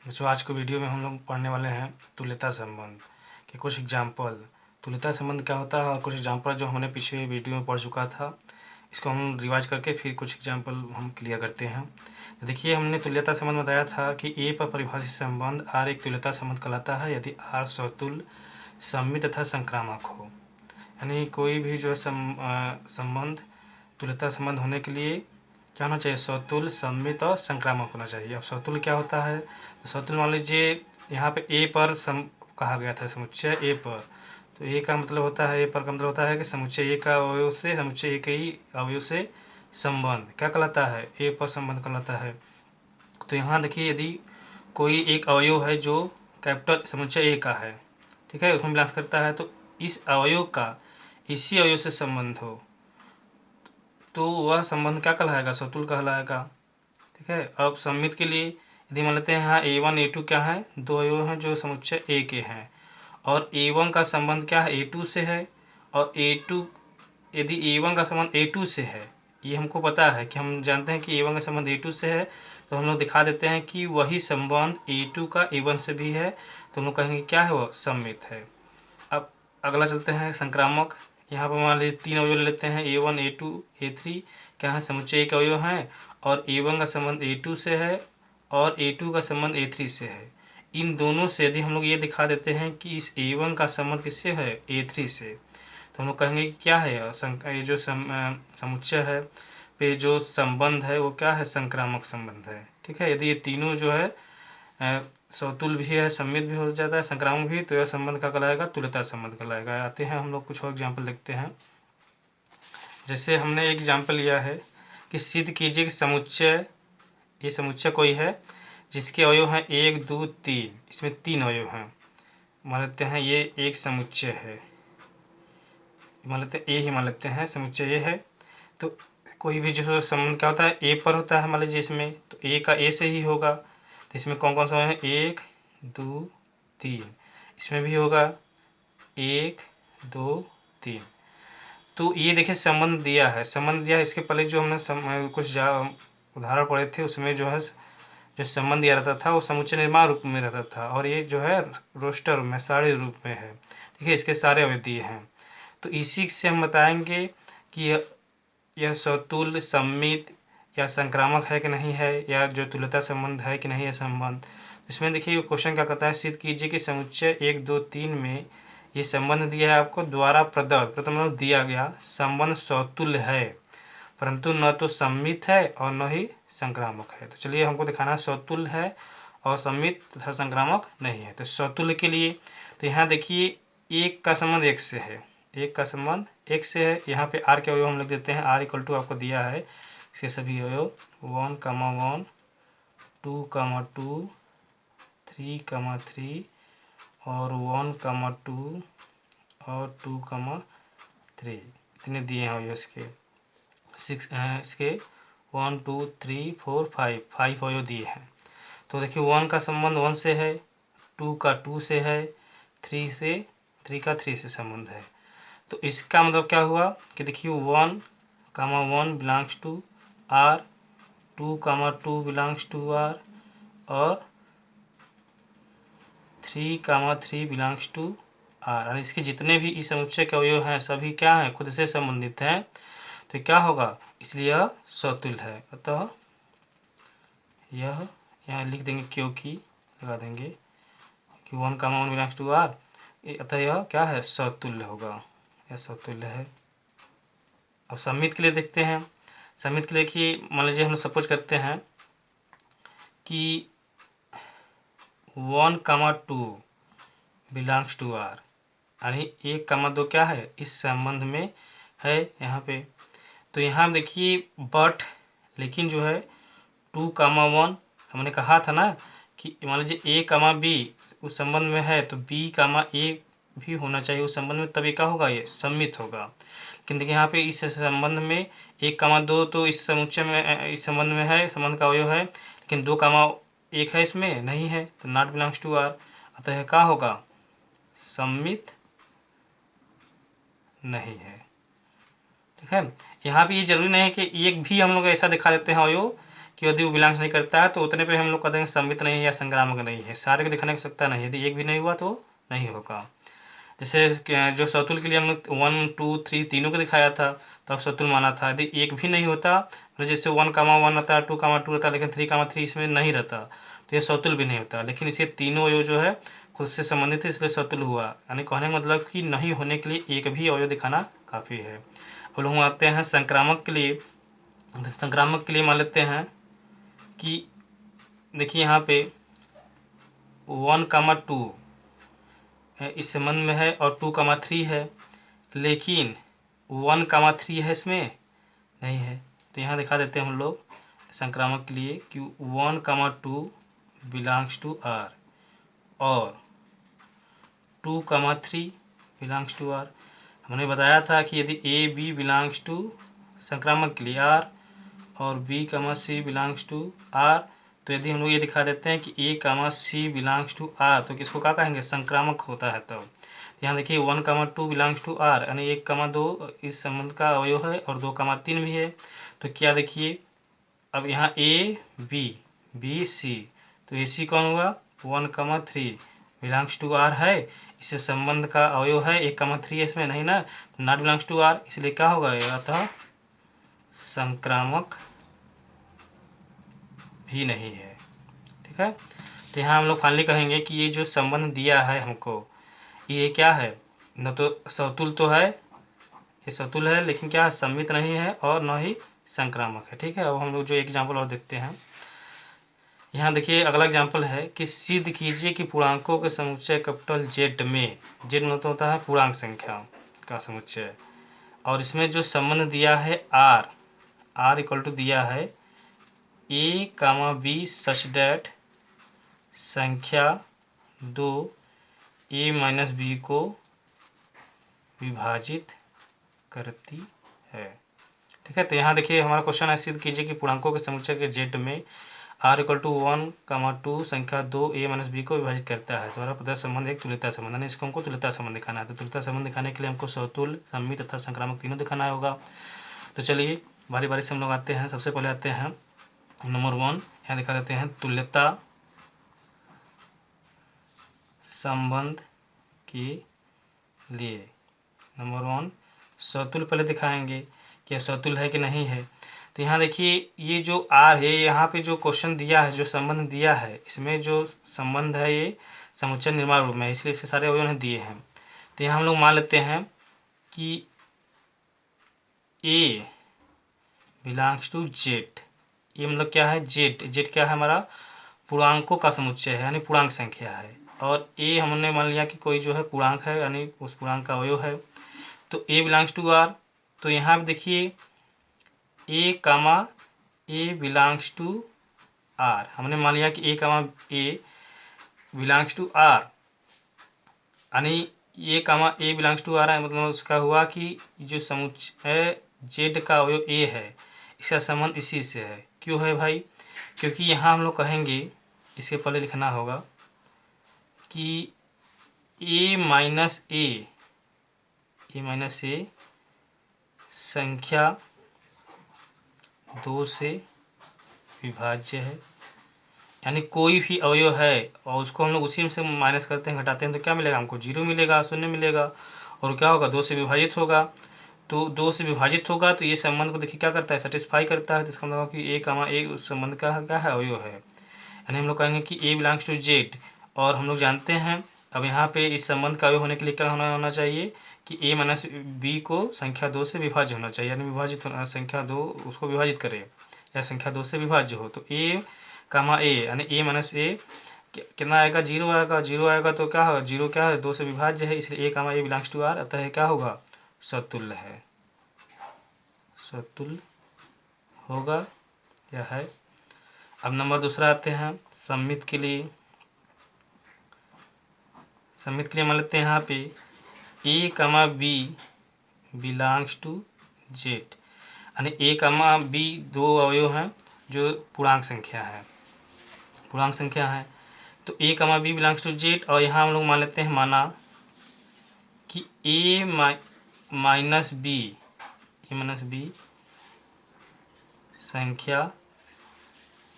दोस्तों आज के वीडियो में हम लोग पढ़ने वाले हैं तुल्यता संबंध के कुछ एग्जाम्पल। तुल्यता संबंध क्या होता है और कुछ एग्जाम्पल जो हमने पीछे वीडियो में पढ़ चुका था, इसको हम रिवाइज करके फिर कुछ एग्जाम्पल हम क्लियर करते हैं। तो देखिए, हमने तुल्यता संबंध बताया था कि ए पर परिभाषित संबंध आर एक तुल्यता संबंध कहलाता है यदि आर स्वतुल्य, सममित तथा संक्रामक हो। यानी कोई भी जो है संबंध तुल्यता संबंध होने के लिए क्या होना चाहिए? स्वतुल्य, सममित और संक्रामक होना चाहिए। अब स्वतुल्य क्या होता है? तो स्वतुल्य मान लीजिए यहाँ पे ए पर कहा गया था समुच्चय ए पर, तो ए का मतलब होता है, ए पर का मतलब होता है कि समुच्चय ए का अवयव से समुच्चय ए के ही अवयव से संबंध क्या कहलाता है? ए पर संबंध कहलाता है। तो यहाँ देखिए, यदि कोई एक अवयव है जो कैपिटल समुच्चय ए का है, ठीक है, उसमें बिलोंग करता है, तो इस अवयव का इसी अवयव से संबंध हो तो वह संबंध क्या कहलाएगा? स्वतुल्य कहलाएगा। ठीक है। अब सममित के लिए यदि मान लेते हैं यहाँ A1 A2 क्या है? दो अवयव हैं जो समुच्चय ए के हैं, और A1 का संबंध क्या है? A2 से है, और A2 यदि A1 का संबंध A2 से है, ये हमको पता है कि हम जानते हैं कि A1 का संबंध A2 से है, तो हम लोग दिखा देते हैं कि वही संबंध A2 का A1 से भी है, तो हम लोग कहेंगे क्या है? वो सममित है। अब अगला चलते हैं संक्रामक। यहाँ पर मान लीजिए तीन अवयव ले लेते हैं, A1 A2 A3 क्या है? समुच्चय एक अवयव हैं, और A1 का संबंध A2 से है और A2 का संबंध A3 से है। इन दोनों से यदि हम लोग ये दिखा देते हैं कि इस A1 का संबंध किससे है? A3 से, तो हम लोग कहेंगे कि क्या है? ये जो समुच्चय है पे जो संबंध है वो क्या है? संक्रामक संबंध है। ठीक है। यदि ये तीनों जो है स्वतुल्य भी है, सममित भी हो जाता है, संक्रामक भी, तो यह संबंध का कहलाएगा? तुल्यता संबंध कहलाएगा। आते हैं हम लोग कुछ और एग्जाम्पल देखते हैं। जैसे हमने एक एग्जाम्पल लिया है कि सिद्ध कीजिए कि समुच्चय, ये समुच्चय कोई है जिसके अवयव हैं 1 2 3, इसमें तीन अवयव हैं। मान लेते हैं ये एक समुच्चय है, मान लेते हैं ए ही मान लेते हैं, समुच्चय ये है। तो कोई भी जो संबंध क्या होता है? ए पर होता है मान लीजिए इसमें, तो ए का ए से ही होगा। तो इसमें कौन कौन सा है? 1 2 3, इसमें भी होगा 1 2 3। तो ये देखिए संबंध दिया है, संबंध दिया है। इसके पहले जो हमने कुछ उदाहरण पढ़े थे उसमें जो है जो संबंध दिया रहता था वो समुच्चय निर्माण रूप में रहता था, और ये जो है रोस्टर में सारे रूप में है। ठीक है, इसके सारे अवयव दिए हैं। तो इसी से हम बताएंगे कि यह स्वतुल्य, सममित या संक्रामक है कि नहीं है, या जो तुल्यता संबंध है कि नहीं है संबंध। इसमें देखिए क्वेश्चन क्या कहता है? सिद्ध कीजिए कि समुच्चय 1 2 3 में ये संबंध दिया है आपको द्वारा प्रदत्त, प्रथम दिया गया संबंध स्वतुल्य है, परंतु न तो सममित है और न ही संक्रामक है। तो चलिए हमको दिखाना है स्वतुल्य है और सममित तथा संक्रामक नहीं है। तो स्वतुल्य के लिए तो यहाँ देखिए एक का संबंध एक से है, एक का संबंध एक से है। यहाँ पे आर के अवयव हम लोग देते हैं, आर इक्वल टू आपको दिया है इसके सभी अवयव 1 1 2 2 3 3 और 1 2 और 2 3, इतने दिए हैं अवयव इसके। 6 इसके 1 2 3 4 5 अवयव दिए हैं। तो देखिए 1 का संबंध 1 से है, 2 का 2 से है, 3 का 3 से संबंध है। तो इसका मतलब क्या हुआ कि देखिए 1 1 belongs to R, 2 2 belongs to R, और 3 3 बिलोंग्स टू आर। और इसके जितने भी इस समुच्चय के अवयव हैं सभी क्या हैं? खुद से संबंधित हैं। तो क्या होगा? इसलिए यह स्वतुल्य है। अतः यह यहाँ लिख देंगे क्योंकि, लगा देंगे कि 1 1 बिलोंग्स टू आर, अतः यह क्या है? स्वतुल्य होगा, यह स्वतुल्य है। अब सममित के लिए देखते हैं। सममित के लिए कि मान लीजिए हम सपोज करते हैं कि 1 2 बिलोंग्स टू आर, यानी 1 2 क्या है? इस संबंध में है यहाँ पे। तो यहाँ देखिए बट, लेकिन जो है 2 1 हमने कहा था ना कि मान लीजिए A B उस संबंध में है, तो B A भी होना चाहिए उस संबंध में, तभी क्या होगा? ये सम्मित होगा। लेकिन देखिए यहाँ पे इस संबंध में 1 2 तो इस समुच्चय में, इस संबंध में है, संबंध का अवयव है, लेकिन 2 1 है, इसमें नहीं है, तो नॉट बिलोंग्स टू आर। अतः क्या होगा? सम्मित नहीं है। ठीक है। यहाँ पे ये जरूरी नहीं है कि एक भी हम लोग ऐसा दिखा देते हैं अवयव कि यदि वो बिलोंग्स नहीं करता है तो उतने पे हम लोग कह देंगे सम्मित नहीं है या संक्रामक नहीं है। सारे को दिखाने की आवश्यकता नहीं है, यदि एक भी नहीं हुआ तो नहीं होगा। जैसे जो सतुल के लिए हम लोग 1 2 3 तीनों को दिखाया था तो अब सतुल माना था। यदि एक भी नहीं होता तो जैसे 1,1 रहता है, 2,2 रहता है, लेकिन 3,3 इसमें नहीं रहता तो ये सतुल भी नहीं होता। लेकिन इसे तीनों अवयव जो है खुद से संबंधित है, इसलिए सतुल हुआ। यानी कहने का मतलब कि नहीं होने के लिए एक भी अवयव दिखाना काफ़ी है। अब लोग आते हैं संक्रामक के लिए। संक्रामक के लिए मान लेते हैं कि देखिए यहाँ पे 1,2 इस संबंध में है और 2,3 है, लेकिन 1,3 है इसमें नहीं है। तो यहाँ दिखा देते हैं हम लोग संक्रामक के लिए कि 1,2 बिलोंग्स टू आर और 2,3 बिलोंग्स टू आर। हमने बताया था कि यदि ए बी बिलोंग्स टू संक्रामक के लिए आर और B C belongs to R, तो यदि हम लोग ये दिखा देते हैं कि A C belongs to R तो किसको क्या कहेंगे, संक्रामक होता है। तब यहाँ देखिए 1,2 बिलोंग्स टू आर यानी 1,2 इस संबंध का अवयव है और 2,3 भी है। तो क्या देखिए अब यहाँ ए बी सी, तो ए सी कौन हुआ 1,3 बिलोंग्स टू आर है, इससे संबंध का अवयव है 1,3 इसमें नहीं ना, नॉट बिलोंग्स टू आर, इसलिए क्या होगा अतः संक्रामक भी नहीं है। ठीक है, तो यहाँ हम लोग फाइनली कहेंगे कि ये जो संबंध दिया है हमको ये क्या है, न तो सतुल तो है, ये सतुल है लेकिन क्या सम्मित नहीं है और न ही संक्रामक है। ठीक है, अब हम लोग जो एग्जाम्पल और देखते हैं। यहाँ देखिए अगला एग्जाम्पल है कि सिद्ध कीजिए कि पूर्णांकों के समुच्चय कैपिटल जेड में, जेड मतलब होता है पूर्णांक संख्या का समुच्चय, और इसमें जो संबंध दिया है आर इक्वल टू दिया है ए बी सच डैट संख्या 2 ए माइनस बी को विभाजित करती है। ठीक है, तो यहाँ देखिए हमारा क्वेश्चन है सिद्ध कीजिए कि पूर्णांकों के समुच्चय के जेड में आर इक्वल टू 1,2 संख्या 2 ए माइनस बी को विभाजित करता है। द्वारा प्रदत्त संबंध एक तुल्यता संबंध, यानी इसको हमको तुल्यता संबंध दिखाना है। तो तुल्यता संबंध दिखाने के लिए हमको सतुल, सम्मित तथा संक्रामक तीनों दिखाना होगा। तो चलिए बारी बारी से हम लोग आते हैं। सबसे पहले आते हैं नंबर 1, यहाँ दिखा देते हैं तुल्यता संबंध के लिए। नंबर 1 सतुल पहले दिखाएंगे कि सतुल है कि नहीं है। तो यहाँ देखिए ये जो आर है, यहाँ पे जो क्वेश्चन दिया है, जो संबंध दिया है, इसमें जो संबंध है ये समुच्चय निर्माण रूप में है, इसलिए इसे सारे अवयव ने दिए हैं। तो यहाँ हम लोग मान लेते हैं कि ए बिलोंग्स टू जेड। ये मतलब क्या है, जेड क्या है हमारा पूर्णांकों का समुच्चय है, यानी पूर्णांक संख्या है। और ए हमने मान लिया कि कोई जो है पूर्णांक है, यानी उस पूर्णांक का अवयव है। तो ए बिलोंग्स टू आर, तो यहाँ पे देखिए ए बिलोंग्स टू आर, हमने मान लिया कि ए बिलोंग्स टू आर, यानी ए बिलोंग्स टू आर है, मतलब उसका हुआ कि जो समुच्चय जेड का अवयव ए है इसका संबंध इसी से है। क्यों है भाई, क्योंकि यहाँ हम लोग कहेंगे, इसके पहले लिखना होगा कि ए माइनस ए संख्या 2 से विभाज्य है। यानी कोई भी अवयव है और उसको हम लोग उसी में से माइनस करते हैं, घटाते हैं, तो क्या मिलेगा हमको 0 मिलेगा, 0 मिलेगा। और क्या होगा 2 से विभाजित होगा। तो 2 से विभाजित होगा तो ये संबंध को देखिए क्या करता है, सेटिस्फाई करता है। तो इसका मतलब कि ए उस संबंध का क्या है, अवयव है। यानी हम लोग कहेंगे कि ए बिलोंग्स टू जेड, और हम लोग जानते हैं अब यहाँ पे इस संबंध का अवयव होने के लिए क्या होना चाहिए कि ए माइनस बी को संख्या 2 से विभाज्य होना चाहिए, यानी विभाजित होना, संख्या 2 उसको विभाजित करे या संख्या 2 से विभाज्य हो। तो ए यानी ए माइनस ए कितना आएगा, 0 आएगा। 0 आएगा तो क्या होगा, 0 क्या है 2 से विभाज्य है, इसलिए ए बिलोंग्स टू आर, अतः क्या होगा सतुल्य है, सतुल्य होगा या है। अब नंबर दूसरा आते हैं सम्मित के लिए। सम्मित के लिए मान लेते हैं यहाँ पे A B belongs to Z, यानी ए बी दो अवयव हैं जो पूर्णांक संख्या है। तो A B belongs to Z, और यहाँ हम लोग मान लेते हैं माना कि ए माइनस बी संख्या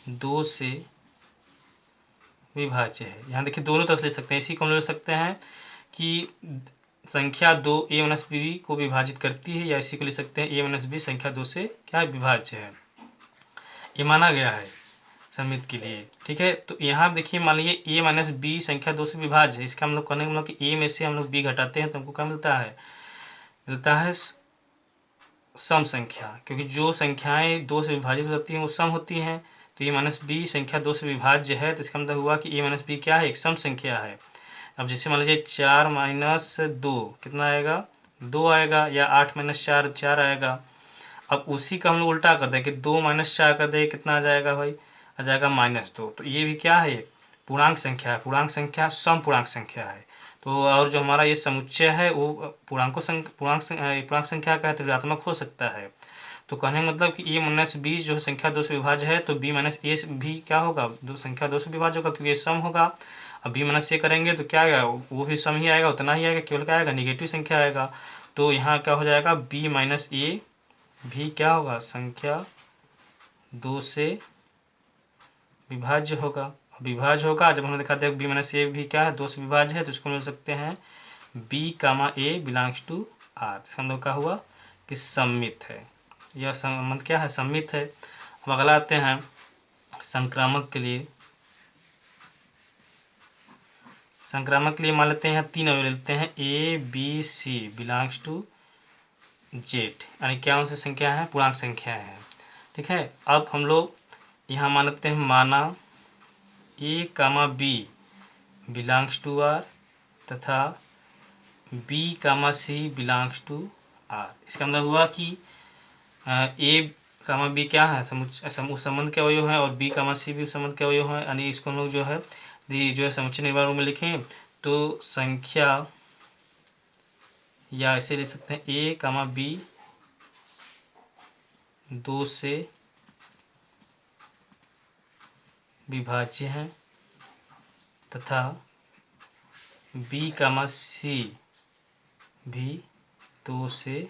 2 से विभाज्य है। यहाँ देखिए दोनों तरफ ले सकते हैं, इसी को हम ले सकते हैं कि संख्या 2 a माइनस बी को विभाजित करती है, या इसी को ले सकते हैं a माइनस बी संख्या 2 से क्या है, विभाज्य है। ये माना गया है समित के लिए, ठीक है। तो यहाँ देखिए मान लीजिए a माइनस बी संख्या 2 से विभाज्य है, इसका हम लोग करने का मतलब कि a में से हम लोग b घटाते हैं तो हमको क्या मिलता है सम संख्या, क्योंकि जो संख्याएं 2 से विभाजित होती हैं वो सम होती हैं। तो a माइनस बी संख्या 2 से विभाज्य है, तो इसका मतलब हुआ कि a माइनस बी क्या है, एक सम संख्या है। अब जैसे मान लीजिए 4 माइनस 2 कितना आएगा, 2 आएगा, या 8 माइनस 4 4 आएगा। अब उसी का हम लोग उल्टा कर दें कि 2 माइनस 4 कर दे, कितना आ जाएगा भाई, आ जाएगा -2। तो ये भी क्या है, पूर्णांक संख्या है। पूर्णांक संख्या सम पूर्णांक संख्या है। तो और जो हमारा ये समुच्चय है वो पूर्णांक संख्या का है, तो ऋणात्मक हो सकता है। तो कहने का मतलब कि a माइनस बी जो संख्या 2 से विभाज्य है, तो b माइनस ए भी क्या होगा, संख्या 2 से विभाज्य होगा, क्योंकि ये सम होगा। अब b माइनस ए करेंगे तो क्या आएगा, वो भी सम ही आएगा, उतना ही आएगा, केवल क्या आएगा, निगेटिव संख्या आएगा। तो यहाँ क्या हो जाएगा, b माइनस ए भी क्या होगा, संख्या 2 से विभाज्य होगा। विभाज्य होगा, जब हमने दिखाते हैं बी माइनस ए भी क्या है, 2 से विभाज्य है, तो इसको मिल सकते हैं b comma A belongs to r। इसका मतलब क्या हुआ कि सम्मित है, यह संबंध क्या है, सम्मित है। अब अगला आते हैं संक्रामक के लिए। संक्रामक के लिए मान लेते हैं यहाँ 3 अवयव लेते हैं, a b c belongs to z, यानी क्या उनसे संख्या है, पूर्णांक संख्या है, ठीक है। अब हम लोग यहाँ मान लेते हैं, माना a comma b belongs to r तथा b comma c belongs to r। इसका मतलब हुआ कि a कामा b क्या है, उस संबंध के अवयव है, और b कामा c भी उस संबंध के अवयव है। यानी इसको हम लोग जो है समुच्चय निर्माण रूप में लिखें तो संख्या, या ऐसे ले सकते हैं a कामा b 2 से विभाज्य हैं तथा b कामा c भी 2 से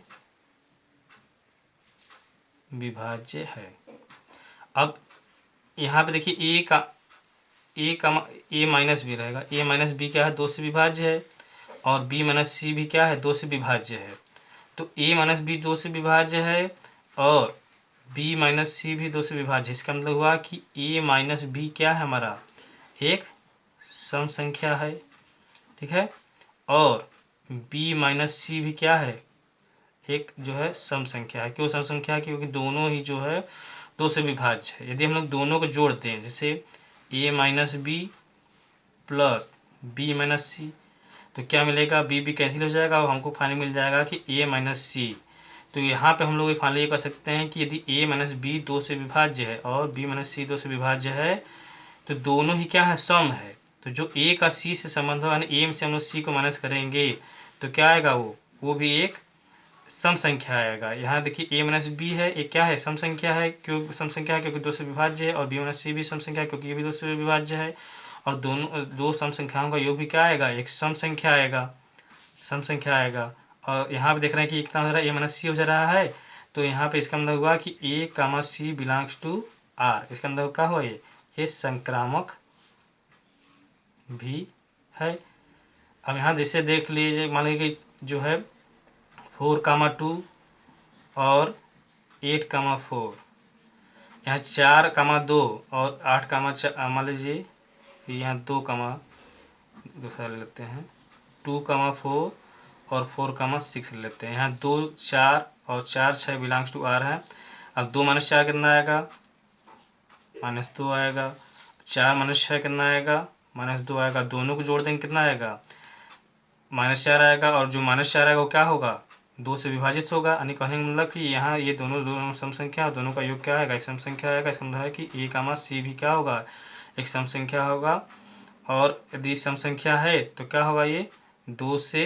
विभाज्य है। अब यहाँ पे देखिए a माइनस बी रहेगा, a माइनस बी क्या है, 2 से विभाज्य है, और b माइनस सी भी क्या है, 2 से विभाज्य है। तो a माइनस बी 2 से विभाज्य है और b माइनस सी भी 2 से विभाज्य है। इसका मतलब हुआ कि a माइनस बी क्या है, हमारा एक सम संख्या है, ठीक है, और b माइनस सी भी क्या है, एक जो है सम संख्या है। क्यों सम संख्या है, क्योंकि दोनों ही जो है 2 से विभाज्य है। यदि हम लोग दोनों को जोड़ते हैं, जैसे a minus B plus b minus C, तो क्या मिलेगा, b भी कैंसिल हो जाएगा और हमको फाइनल मिल जाएगा कि a माइनस सी। तो यहाँ पे हम लोग फाइनल ये कर सकते हैं कि यदि a माइनस बी 2 से विभाज्य है और b माइनस सी 2 से विभाज्य है, तो दोनों ही क्या है, सम है। तो जो a का c से संबंध हो, यानी a में से हम लोग c को माइनस करेंगे तो क्या आएगा, वो भी एक सम संख्या आएगा। यहाँ देखिए a माइनस बी है, एक क्या है, सम संख्या है। क्यों सम संख्या है, क्योंकि 2 से विभाज्य है, और b माइनस सी भी सम संख्या है, क्योंकि ये भी 2 से विभाज्य है। और दोनों दो सम संख्याओं का योग भी क्या आएगा, एक सम संख्या आएगा, सम संख्या आएगा। और यहाँ पे देख रहे हैं कि कितना हो रहा है, a माइनस सी हो जा रहा है। तो यहाँ पे इसका मतलब हुआ कि a comma C belongs to r। इसका मतलब क्या हुआ, ये संक्रामक भी है। अब यहाँ जैसे देख लीजिए, मान लीजिए कि जो है 4 कामा 2 और 8 कामा 4, यहाँ 4 कामा 2 और 8 कामा 4, मान लीजिए यहाँ 2 कामा दूसरा ले लेते हैं, 2 कामा 4 और 4 कामा 6 ले लेते हैं। यहाँ 2 4 और 4 6 बिलोंग्स टू r है। अब 2 माइनस 4 कितना आएगा, -2 आएगा। 4 माइनस 6 कितना आएगा, -2 आएगा। दोनों को जोड़ देंगे कितना आएगा, -4 आएगा। और जो -4 आएगा वो क्या होगा, 2 से विभाजित होगा। यानी कहने का मतलब कि यहाँ ये दोनों सम संख्या और दोनों का योग क्या आएगा, एक सम संख्या आएगा। इसका मतलब है कि a कामा c भी क्या होगा, एक सम संख्या होगा। और यदि सम संख्या है तो क्या होगा, ये 2 से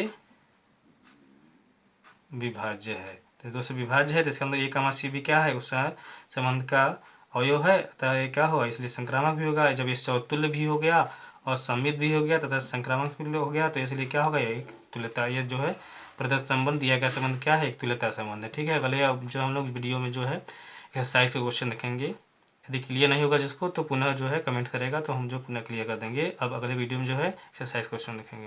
विभाज्य है। तो 2 से विभाज्य है, तो इसका मतलब a कामा c भी क्या है, उस संबंध का अवयव है, अतः ये क्या होगा, इसलिए संक्रामक भी होगा। जब ये समतुल्य भी हो गया और सममित भी हो गया तथा संक्रामक भी हो गया, तो इसलिए क्या होगा, ये एक तुल्यता, ये जो है प्रदत्त संबंध, दिया गया संबंध क्या है, एक तुल्यता संबंध है, ठीक है। अगले अब जो हम लोग वीडियो में जो है एक्सरसाइज के क्वेश्चन देखेंगे। यदि क्लियर नहीं होगा जिसको तो पुनः जो है कमेंट करेगा, तो हम जो पुनः क्लियर कर देंगे। अब अगले वीडियो में जो है एक्सरसाइज क्वेश्चन लिखेंगे।